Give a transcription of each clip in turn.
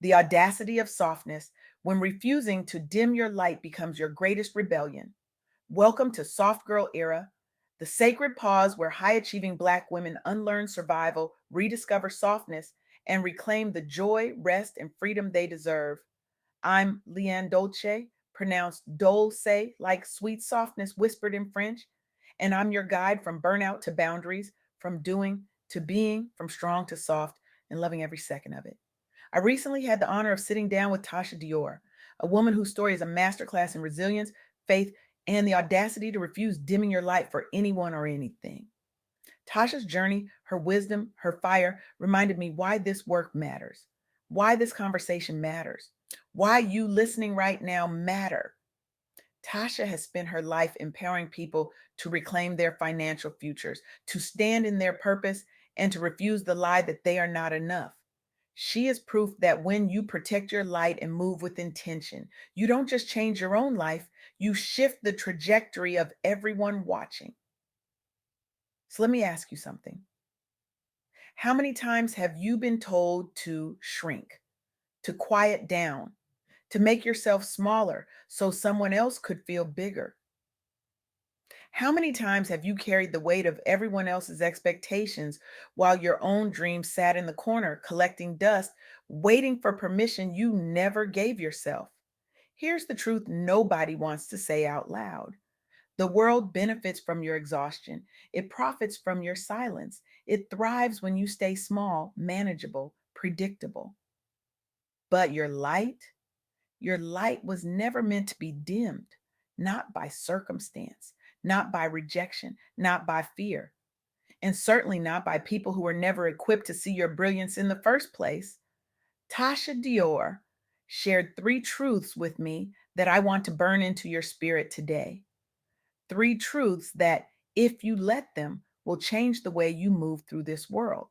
The audacity of softness, when refusing to dim your light becomes your greatest rebellion. Welcome to Soft Girl Era, the sacred pause where high achieving Black women unlearn survival, rediscover softness, and reclaim the joy, rest, and freedom they deserve. I'm LeAnne Dolce, pronounced Dolce, like sweet softness whispered in French, and I'm your guide from burnout to boundaries, from doing to being, from strong to soft, and loving every second of it. I recently had the honor of sitting down with Tasha Diorr, a woman whose story is a masterclass in resilience, faith, and the audacity to refuse dimming your light for anyone or anything. Tasha's journey, her wisdom, her fire reminded me why this work matters, why this conversation matters, why you listening right now matter. Tasha has spent her life empowering people to reclaim their financial futures, to stand in their purpose, and to refuse the lie that they are not enough. She is proof that when you protect your light and move with intention, you don't just change your own life, you shift the trajectory of everyone watching. So let me ask you something. How many times have you been told to shrink, to quiet down, to make yourself smaller so someone else could feel bigger? How many times have you carried the weight of everyone else's expectations while your own dreams sat in the corner collecting dust, waiting for permission you never gave yourself? Here's the truth nobody wants to say out loud. The world benefits from your exhaustion. It profits from your silence. It thrives when you stay small, manageable, predictable. But your light was never meant to be dimmed, not by circumstance, not by rejection, not by fear, and certainly not by people who were never equipped to see your brilliance in the first place. Tasha Diorr shared three truths with me that I want to burn into your spirit today. Three truths that, if you let them, will change the way you move through this world.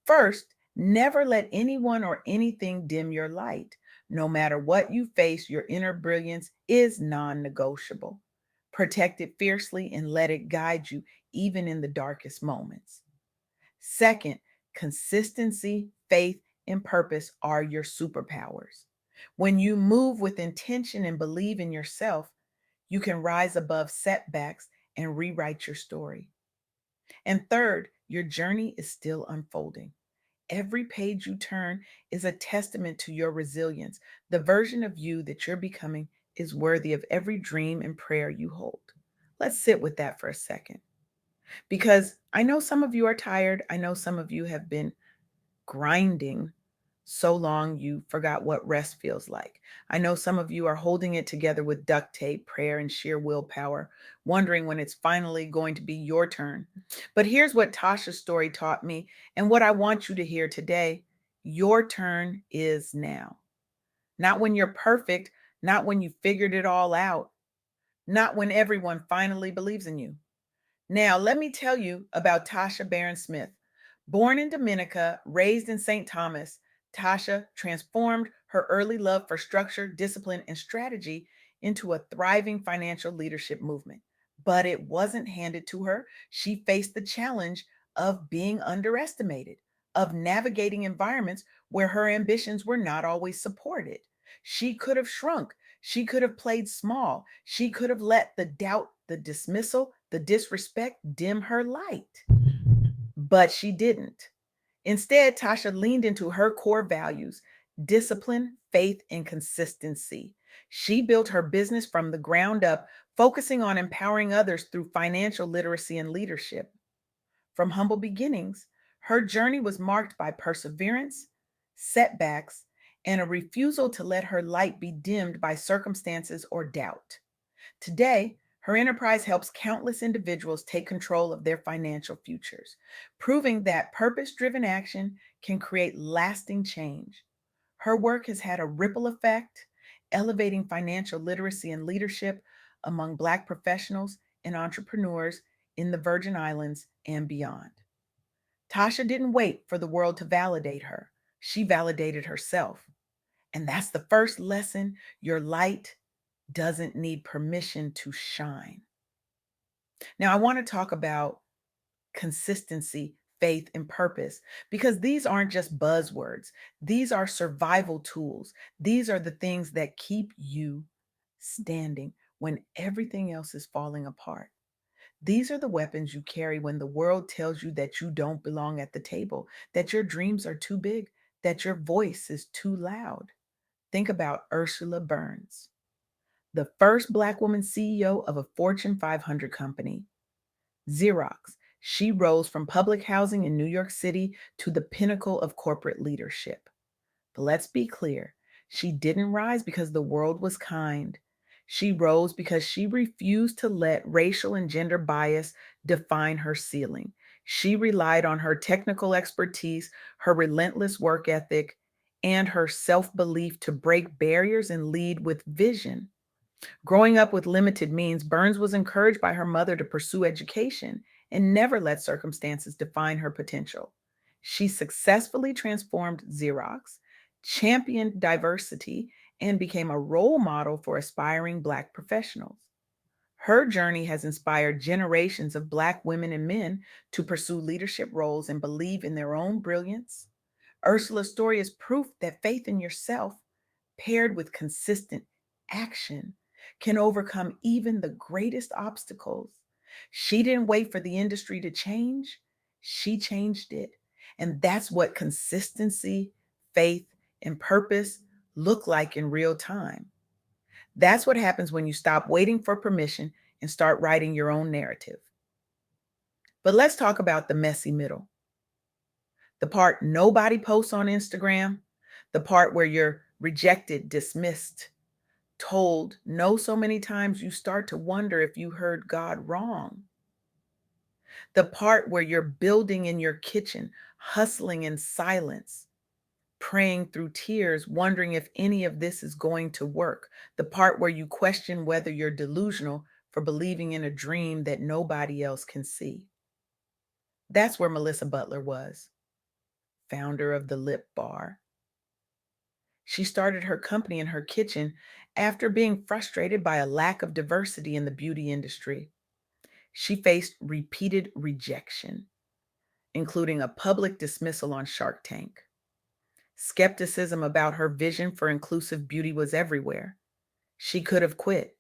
First, never let anyone or anything dim your light. No matter what you face, your inner brilliance is non negotiable. Protect it fiercely and let it guide you, even in the darkest moments. Second, consistency, faith, and purpose are your superpowers. When you move with intention and believe in yourself, you can rise above setbacks and rewrite your story. And third, your journey is still unfolding. Every page you turn is a testament to your resilience. The version of you that you're becoming is worthy of every dream and prayer you hold. Let's sit with that for a second. Because I know some of you are tired. I know some of you have been grinding so long you forgot what rest feels like. I know some of you are holding it together with duct tape, prayer, and sheer willpower, wondering when it's finally going to be your turn. But here's what Tasha's story taught me, and what I want you to hear today: your turn is now. Not when you're perfect, not when you figured it all out, not when everyone finally believes in you. Now, let me tell you about Tasha Barron Smith. Born in Dominica, raised in St. Thomas, Tasha transformed her early love for structure, discipline, and strategy into a thriving financial leadership movement. But it wasn't handed to her. She faced the challenge of being underestimated, of navigating environments where her ambitions were not always supported. She could have shrunk. She could have played small. She could have let the doubt, the dismissal, the disrespect dim her light. But she didn't. Instead, Tasha leaned into her core values: discipline, faith, and consistency. She built her business from the ground up, focusing on empowering others through financial literacy and leadership. From humble beginnings, her journey was marked by perseverance, setbacks, and a refusal to let her light be dimmed by circumstances or doubt. Today, her enterprise helps countless individuals take control of their financial futures, proving that purpose driven action can create lasting change. Her work has had a ripple effect, elevating financial literacy and leadership among Black professionals and entrepreneurs in the Virgin Islands and beyond. Tasha didn't wait for the world to validate her, she validated herself. And that's the first lesson: your light doesn't need permission to shine. Now, I want to talk about consistency, faith, and purpose, because these aren't just buzzwords. These are survival tools. These are the things that keep you standing when everything else is falling apart. These are the weapons you carry when the world tells you that you don't belong at the table, that your dreams are too big, that your voice is too loud. Think about Ursula Burns, the first Black woman CEO of a Fortune 500 company. Xerox. She rose from public housing in New York City to the pinnacle of corporate leadership. But let's be clear, she didn't rise because the world was kind. She rose because she refused to let racial and gender bias define her ceiling. She relied on her technical expertise, her relentless work ethic, and her self belief to break barriers and lead with vision. Growing up with limited means, Burns was encouraged by her mother to pursue education and never let circumstances define her potential. She successfully transformed Xerox, championed diversity, and became a role model for aspiring Black professionals. Her journey has inspired generations of Black women and men to pursue leadership roles and believe in their own brilliance. Ursula's story is proof that faith in yourself, paired with consistent action, can overcome even the greatest obstacles. She didn't wait for the industry to change, she changed it. And that's what consistency, faith, and purpose look like in real time. That's what happens when you stop waiting for permission and start writing your own narrative. But let's talk about the messy middle, the part nobody posts on Instagram, the part where you're rejected, dismissed, told no so many times you start to wonder if you heard God wrong. The part where you're building in your kitchen, hustling in silence, praying through tears, wondering if any of this is going to work. The part where you question whether you're delusional for believing in a dream that nobody else can see. That's where Melissa Butler was, founder of the Lip Bar. She started her company in her kitchen after being frustrated by a lack of diversity in the beauty industry. She faced repeated rejection, including a public dismissal on Shark Tank. Skepticism about her vision for inclusive beauty was everywhere. She could have quit.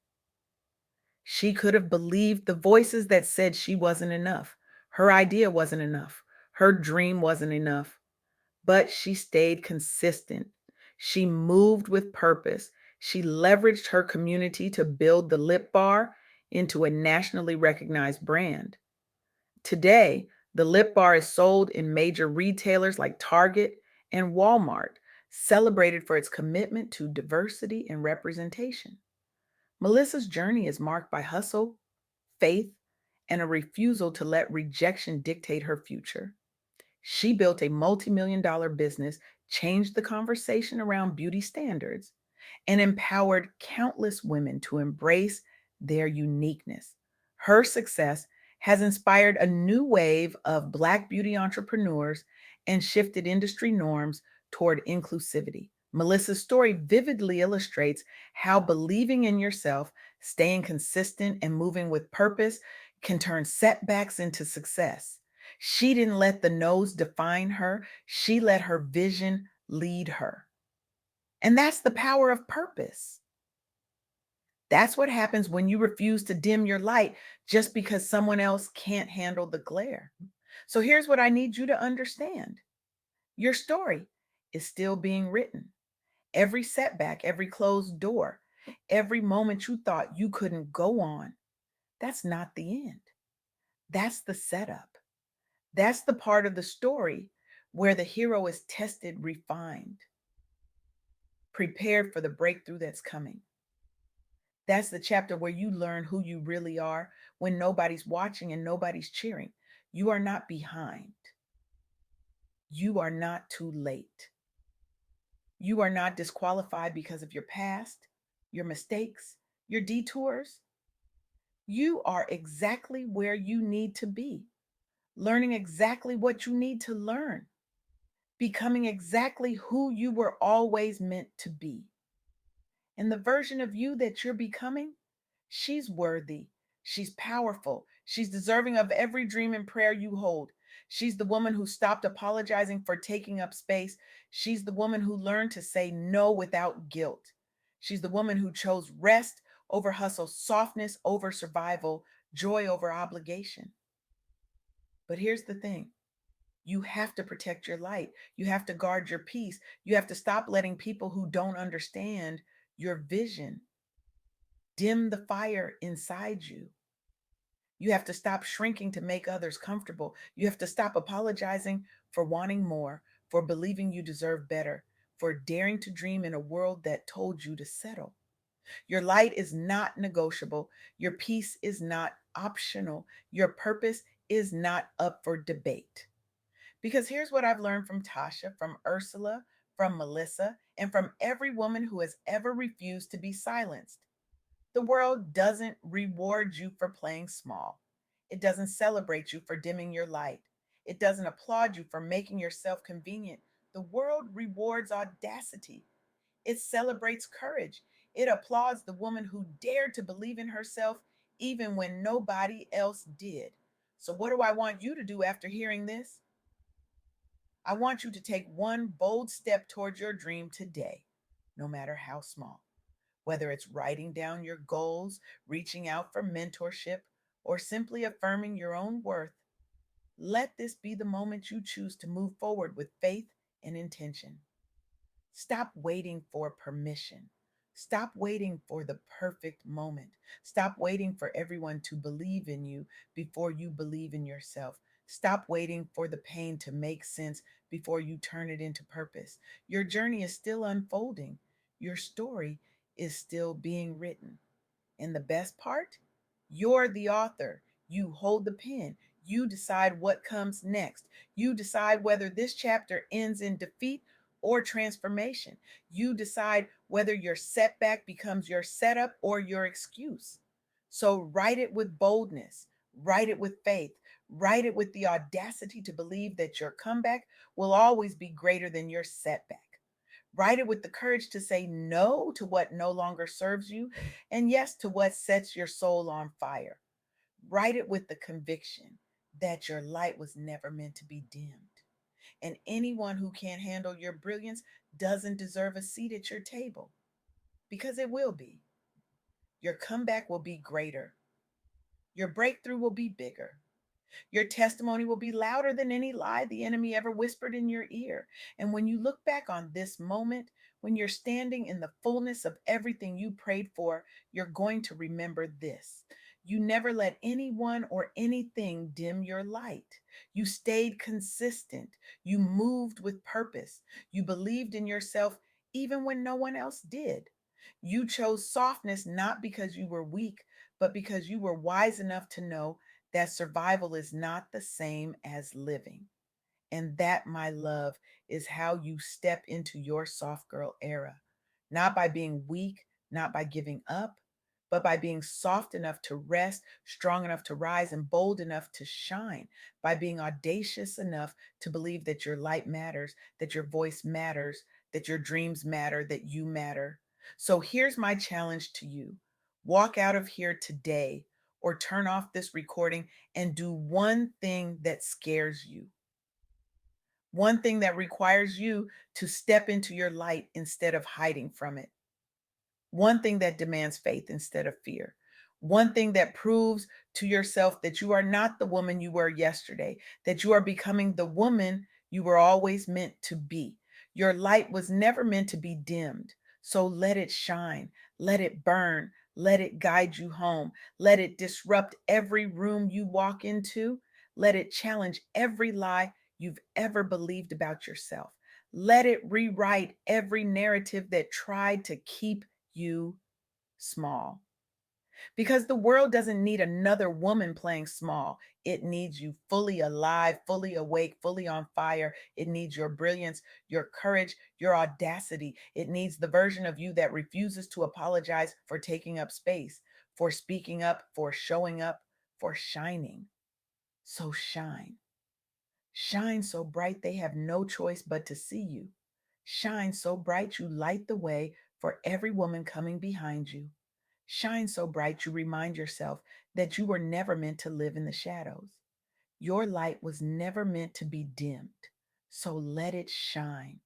She could have believed the voices that said she wasn't enough. Her idea wasn't enough. Her dream wasn't enough. But she stayed consistent. She moved with purpose. She leveraged her community to build the Lip Bar into a nationally recognized brand. Today, the Lip Bar is sold in major retailers like Target and Walmart, celebrated for its commitment to diversity and representation. Melissa's journey is marked by hustle, faith, and a refusal to let rejection dictate her future. She built a multi-million dollar business, changed the conversation around beauty standards, and empowered countless women to embrace their uniqueness. Her success has inspired a new wave of Black beauty entrepreneurs and shifted industry norms toward inclusivity. Melissa's story vividly illustrates how believing in yourself, staying consistent, and moving with purpose can turn setbacks into success. She didn't let the no's define her, she let her vision lead her. And that's the power of purpose. That's what happens when you refuse to dim your light just because someone else can't handle the glare. So here's what I need you to understand: your story is still being written. Every setback, every closed door, every moment you thought you couldn't go on, that's not the end. That's the setup. That's the part of the story where the hero is tested, refined, prepared for the breakthrough that's coming. That's the chapter where you learn who you really are when nobody's watching and nobody's cheering. You are not behind. You are not too late. You are not disqualified because of your past, your mistakes, your detours. You are exactly where you need to be, learning exactly what you need to learn, becoming exactly who you were always meant to be. And the version of you that you're becoming, she's worthy. She's powerful. She's deserving of every dream and prayer you hold. She's the woman who stopped apologizing for taking up space. She's the woman who learned to say no without guilt. She's the woman who chose rest over hustle, softness over survival, joy over obligation. But here's the thing: you have to protect your light. You have to guard your peace. You have to stop letting people who don't understand your vision dim the fire inside you. You have to stop shrinking to make others comfortable. You have to stop apologizing for wanting more, for believing you deserve better, for daring to dream in a world that told you to settle. Your light is not negotiable. Your peace is not optional. Your purpose is not up for debate. Because here's what I've learned from Tasha, from Ursula, from Melissa, and from every woman who has ever refused to be silenced. The world doesn't reward you for playing small. It doesn't celebrate you for dimming your light. It doesn't applaud you for making yourself convenient. The world rewards audacity. It celebrates courage. It applauds the woman who dared to believe in herself even when nobody else did. So, what do I want you to do after hearing this? I want you to take one bold step towards your dream today, no matter how small. Whether it's writing down your goals, reaching out for mentorship, or simply affirming your own worth, let this be the moment you choose to move forward with faith and intention. Stop waiting for permission. Stop waiting for the perfect moment. Stop waiting for everyone to believe in you before you believe in yourself. Stop waiting for the pain to make sense before you turn it into purpose. Your journey is still unfolding. Your story is still being written. And the best part, you're the author. You hold the pen. You decide what comes next. You decide whether this chapter ends in defeat or transformation. You decide whether your setback becomes your setup or your excuse. So write it with boldness, write it with faith, write it with the audacity to believe that your comeback will always be greater than your setback. Write it with the courage to say no to what no longer serves you and yes to what sets your soul on fire. Write it with the conviction that your light was never meant to be dimmed. And anyone who can't handle your brilliance doesn't deserve a seat at your table, because it will be. Your comeback will be greater. Your breakthrough will be bigger. Your testimony will be louder than any lie the enemy ever whispered in your ear. And when you look back on this moment, when you're standing in the fullness of everything you prayed for, you're going to remember this: you never let anyone or anything dim your light. You stayed consistent. You moved with purpose. You believed in yourself even when no one else did. You chose softness not because you were weak, but because you were wise enough to know that survival is not the same as living. And that, my love, is how you step into your soft girl era. Not by being weak, not by giving up, but by being soft enough to rest, strong enough to rise, and bold enough to shine. By being audacious enough to believe that your light matters, that your voice matters, that your dreams matter, that you matter. So here's my challenge to you: walk out of here today or turn off this recording and do one thing that scares you. One thing that requires you to step into your light instead of hiding from it. One thing that demands faith instead of fear. One thing that proves to yourself that you are not the woman you were yesterday, that you are becoming the woman you were always meant to be. Your light was never meant to be dimmed. So let it shine, let it burn, let it guide you home, let it disrupt every room you walk into, let it challenge every lie you've ever believed about yourself. Let it rewrite every narrative that tried to keep you small. Because the world doesn't need another woman playing small. It needs you fully alive, fully awake, fully on fire. It needs your brilliance, your courage, your audacity. It needs the version of you that refuses to apologize for taking up space, for speaking up, for showing up, for shining. So shine. Shine so bright they have no choice but to see you. Shine so bright you light the way for every woman coming behind you. Shine so bright you remind yourself that you were never meant to live in the shadows. Your light was never meant to be dimmed, so let it shine.